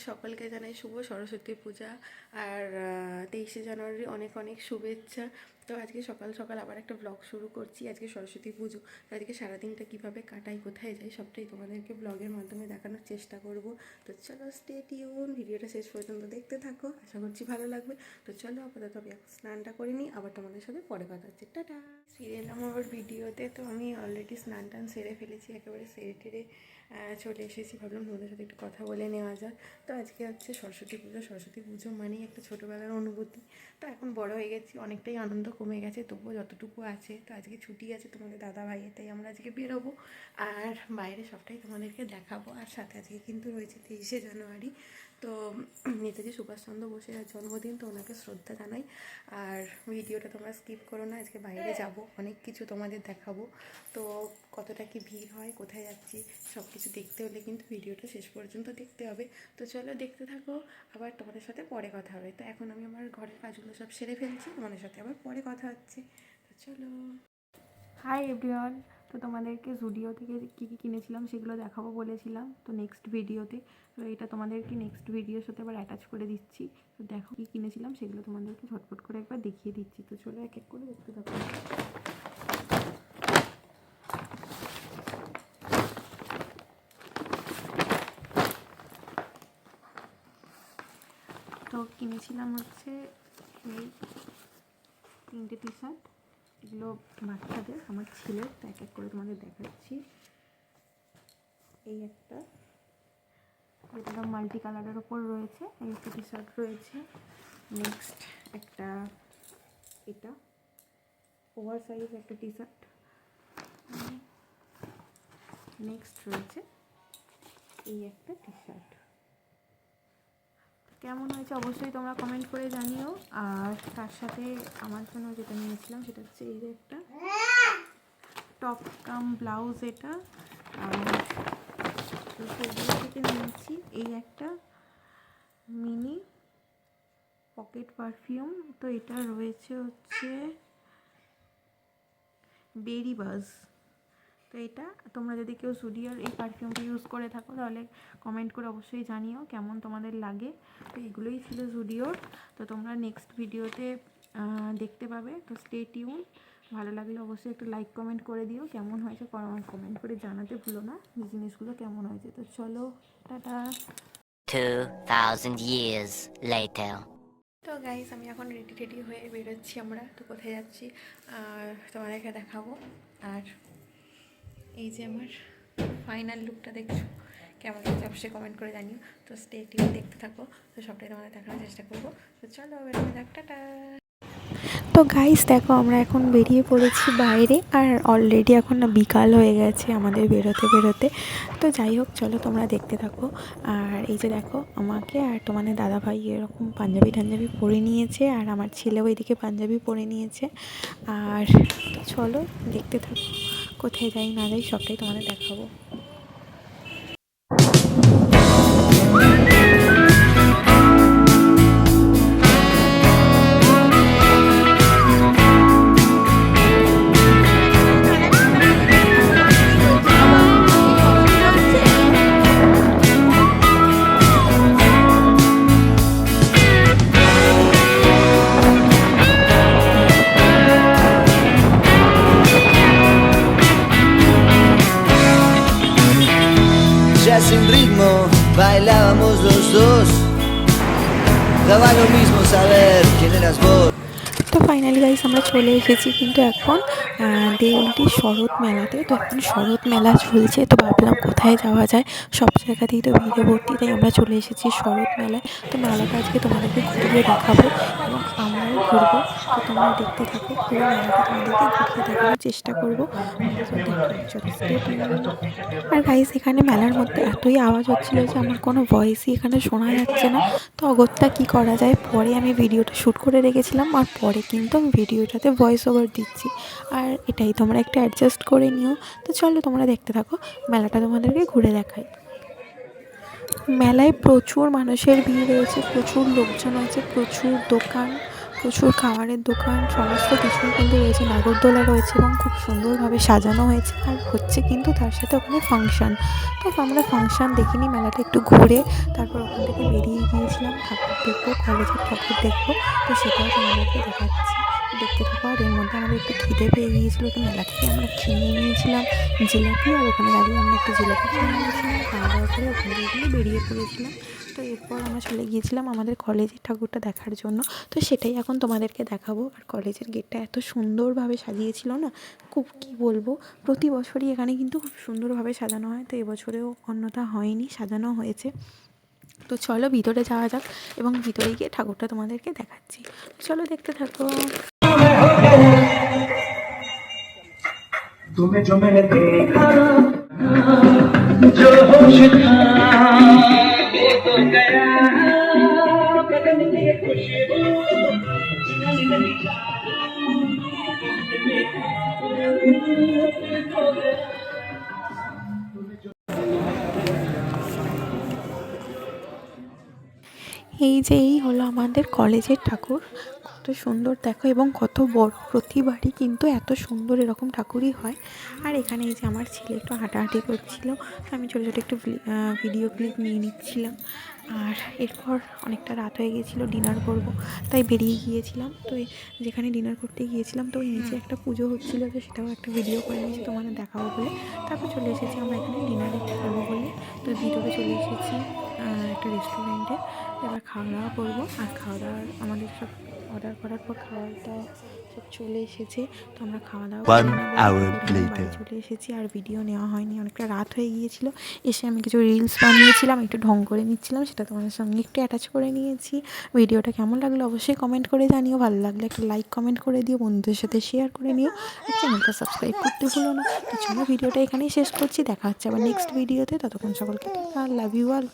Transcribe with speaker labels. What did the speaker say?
Speaker 1: সকলকে জানাই শুভ সরস্বতী পূজা আর 23শে জানুয়ারি অনেক অনেক শুভেচ্ছা। তো আজকে সকাল সকাল আবার একটা ব্লগ শুরু করছি। আজকে সরস্বতী পুজো, তো আজকে সারাদিনটা কীভাবে কাটাই, কোথায় যাই, সবটাই তোমাদেরকে ব্লগের মাধ্যমে দেখানোর চেষ্টা করব। তো চলো স্টে টিউন, ভিডিওটা শেষ পর্যন্ত দেখতে থাকো, আশা করছি ভালো লাগবে। তো চলো আপাতত আমি এখন স্নানটা করে নিই, আবার তোমাদের সাথে পরে কথা হচ্ছে। টাটা। ফিরে এলাম আবার ভিডিওতে। তো আমি অলরেডি স্নান টান সেরে ফেলেছি, একেবারে সেরে টেরে চলে এসেছি। ভাবলাম তোমাদের সাথে একটু কথা বলে নেওয়া যাক। তো আজকে হচ্ছে সরস্বতী পুজো। সরস্বতী পুজো মানেই একটা ছোটোবেলার অনুভূতি। তো এখন বড় হয়ে গেছি, অনেকটাই আনন্দ কমে গেছে, তবুও যতটুকু আছে। তো আজকে ছুটি আছে তোমাদের দাদা ভাইয়ের, তাই আমরা আজকে বেরোবো আর বাইরে সবটাই তোমাদেরকে দেখাবো। আর সাথে আজকে কিন্তু রয়েছে 23শে জানুয়ারি। তো নেতাজি সুভাষচন্দ্র বোসের জন্মদিন, তো ওনাকে শ্রদ্ধা জানাই। আর ভিডিওটা তোমরা স্কিপ করো না, আজকে বাইরে যাব, অনেক কিছু তোমাদের দেখাবো। তো কতটা কি ভিড় হয়, কোথায় যাচ্ছি, সব কিছু দেখতে হলে কিন্তু ভিডিওটা শেষ পর্যন্ত দেখতে হবে। তো চলো দেখতে থাকো, আবার তোমাদের সাথে পরে কথা হবে। তো এখন আমি আমার ঘরের কাজগুলো সব সেরে ফেলছি, তোমাদের সাথে আবার পরে কথা হচ্ছে। তো চলো। Hi everyone. তো তোমাদেরকে জুডিও থেকে কী কী কিনেছিলাম সেগুলো দেখাবো বলেছিলাম, তো নেক্সট ভিডিওতে। তো এটা তোমাদেরকে নেক্সট ভিডিওর সাথে আবার অ্যাটাচ করে দিচ্ছি। তো দেখো কী কিনেছিলাম সেগুলো তোমাদেরকে ঝটপট করে একবার দেখিয়ে দিচ্ছি। তো চলো এক এক করে দেখতে থাকো। তো কিনেছিলাম হচ্ছে এই 3টে টি শার্ট, এগুলো বাচ্চাদের, আমার ছেলের। তো এক এক করে তোমাদের দেখাচ্ছি। এই একটা, এটা মাল্টি কালারের ওপর রয়েছে, এই একটা টি শার্ট রয়েছে। নেক্সট একটা, এটা ওভার সাইজ একটা টি শার্ট। নেক্সট রয়েছে এই একটা টি শার্ট। কেমন হয়েছে অবশ্যই তোমরা কমেন্ট করে জানিও। আর তার সাথে আমার জন্য যেটা নিয়েছিলাম সেটা হচ্ছে এই যে একটা টপ কাম ব্লাউজ, এটা। আর সেগুলো থেকে নিয়েছি এই একটা মিনি পকেট পারফিউম। তো এটা রয়েছে হচ্ছে বেরি বাজ। তো এটা তোমরা যদি কেউ জুডিওর এই পারফিউমটা ইউজ করে থাকো তাহলে কমেন্ট করে অবশ্যই জানিও কেমন তোমাদের লাগে। তো এগুলোই ছিল জুডিওর। তো তোমরা নেক্সট ভিডিওতে দেখতে পাবে। তো স্টে টিউন। ভালো লাগলে অবশ্যই একটু লাইক কমেন্ট করে দিও, কেমন হয়েছে কমেন্ট করে জানাতে ভুলো না এই জিনিসগুলো কেমন হয়েছে। তো চলো টাটা।
Speaker 2: 2000 years later.
Speaker 1: তো গাইস আমি এখন রেডি হয়ে বেরোচ্ছি। আমরা তো কোথায় যাচ্ছি আর তোমাদেরকে দেখাবো। আর এই যে আমার ফাইনাল লুকটা দেখছো, কেমন লাগছে অবশ্যই কমেন্ট করে জানিও। তো স্টে টিউন, দেখতে থাকো। তো সবটাই তোমাদের দেখানোর চেষ্টা করবো। তো চলো বেরোনো যাক, টাটা। তো গাইস দেখো আমরা এখন বেরিয়ে পড়েছি বাইরে, আর অলরেডি এখন না বিকাল হয়ে গেছে আমাদের বেরোতে বেরোতে। তো যাই হোক চলো তোমরা দেখতে থাকো। আর এই যে দেখো আমাকে আর তোমাদের দাদাভাই এরকম পাঞ্জাবি টাঞ্জাবি পরে নিয়েছে, আর আমার ছেলেও এদিকে পাঞ্জাবি পরে নিয়েছে। আর চলো দেখতে থাকো, কোথায় যাই না যাই সবটাই তোমাদের দেখাবো।
Speaker 3: Ya sin ritmo bailábamos los dos, daba lo mismo saber quién eras vos.
Speaker 1: তো ফাইনালি গাইস আমরা চলে এসেছি কিন্তু এখন দেউলটি শরৎ মেলাতে। তো এখন শরৎ মেলা চলছে, তো ভাবলাম কোথায় যাওয়া যায়, সব জায়গাতেই তো ভিড়ে ভর্তি, তাই আমরা চলে এসেছি শরৎ মেলায়। তো মেলাটা আজকে তোমাদেরকে ঘুরিয়ে দেখাবো এবং আমরাও ঘুরবো। তো তোমরা দেখতে থাকো, পুরো মেলাটা তোমাদেরকে ঘুরিয়ে দেখানোর চেষ্টা করবো। আর গাইস এখানে মেলার মধ্যে এতই আওয়াজ হচ্ছিলো যে আমার কোনো ভয়েসই এখানে শোনা যাচ্ছে না। তো অগত্যা কী করা যায়, পরে আমি ভিডিওটা শ্যুট করে রেখেছিলাম, আর পরে কিন্তু আমি ভিডিওটাতে ভয়েস ওভার দিচ্ছি। আর এটাই তোমরা একটু অ্যাডজাস্ট করে নিও। তো চলো তোমরা দেখতে থাকো, মেলাটা তোমাদেরকে ঘুরে দেখাই। মেলায় প্রচুর মানুষের ভিড় রয়েছে, প্রচুর লোকজন আছে, প্রচুর দোকান,
Speaker 4: প্রচুর খাবারের দোকান সমস্ত কিছুই কিন্তু রয়েছে, নাগরদোলা রয়েছে এবং খুব সুন্দরভাবে সাজানো হয়েছে। আর হচ্ছে কিন্তু তার সাথে ওখানে ফাংশান। তো আমরা ফাংশান দেখিনি, মেলাটা একটু ঘুরে তারপর ওখান থেকে বেরিয়ে গিয়েছিলাম ঠাকুর দেখবো, কলেজের ঠাকুর দেখবো। তো সেটাও তোমাদেরকে দেখাচ্ছি, দেখতে থাকো। আর এর মধ্যে আমাদের একটু খিদে পেয়ে গিয়েছিলো, তো মেলা থেকে আমরা খেয়ে নিয়েছিলাম জিলাপি, আর ওখানে দাঁড়িয়ে আমরা একটু জিলাপি খেয়ে নিয়েছিলাম। খাওয়া দাওয়া করে ওখান থেকে বেরিয়ে পড়েছিলাম। তো এরপর আমরা চলে গিয়েছিলাম আমাদের কলেজের ঠাকুরটা দেখার জন্য। তো সেটাই এখন তোমাদেরকে দেখাবো। আর কলেজের গেটটা এত সুন্দরভাবে সাজিয়েছিল না, খুব কী বলবো। প্রতি বছরই এখানে কিন্তু খুব সুন্দরভাবে সাজানো হয়, তো এবছরেও অন্যথা হয়নি, সাজানো হয়েছে। তো চলো ভিতরে যাওয়া যাক এবং ভিতরে গিয়ে ঠাকুরটা তোমাদেরকে দেখাচ্ছি। চলো দেখতে থাকো।
Speaker 5: तुम्हें जो मैंने देखा जो होश था वो तो गया बदन की खुशबू नई नई
Speaker 4: এই যে এই হলো আমাদের কলেজের ঠাকুর, কত সুন্দর দেখো এবং কত বড়। প্রতিবারই কিন্তু এত সুন্দর এরকম ঠাকুরই হয়। আর এখানে এই যে আমার ছেলে একটু হাঁটাহাঁটি করছিল, আমি ছোটো ছোটো একটু ভিডিও ক্লিপ নিয়ে নিচ্ছিলাম। আর এরপর অনেকটা রাত হয়ে গিয়েছিলো, ডিনার করব তাই বেরিয়ে গিয়েছিলাম। তো যেখানে ডিনার করতে গিয়েছিলাম তো নিচে একটা পুজো হচ্ছিলো, তো সেটাও একটা ভিডিও করে নিয়েছি তোমাদের দেখাবো বলে। তারপর চলে এসেছি আমরা এখানে ডিনারে করবো বলে। তো ভিতরে চলে এসেছি একটা রেস্টুরেন্টে, এবার খাওয়া দাওয়া করবো। আর খাওয়া দাওয়ার আমাদের সব অর্ডার করার পর খাওয়া দাওয়া সব চলে এসেছে। তো আমরা খাওয়া দাওয়া বাড়ি চলে এসেছি। আর ভিডিও নেওয়া হয়নি, অনেকটা রাত হয়ে গিয়েছিল। এসে আমি কিছু রিলস বানিয়েছিলাম, একটু ঢং করে নিচ্ছিলাম, সেটা তোমাদের সঙ্গে একটু অ্যাটাচ করে নিয়েছি। ভিডিওটা কেমন লাগলো অবশ্যই কমেন্ট করে জানিও, ভালো লাগলে একটা লাইক কমেন্ট করে দিও, বন্ধুদের সাথে শেয়ার করে নিও, আর চ্যানেলটা সাবস্ক্রাইব করতে ভুলো না। তো চলো ভিডিওটা এখানেই শেষ করছি, দেখা হচ্ছে আবার নেক্সট ভিডিওতে। ততক্ষণ সকলকে লাভ ইউ অল।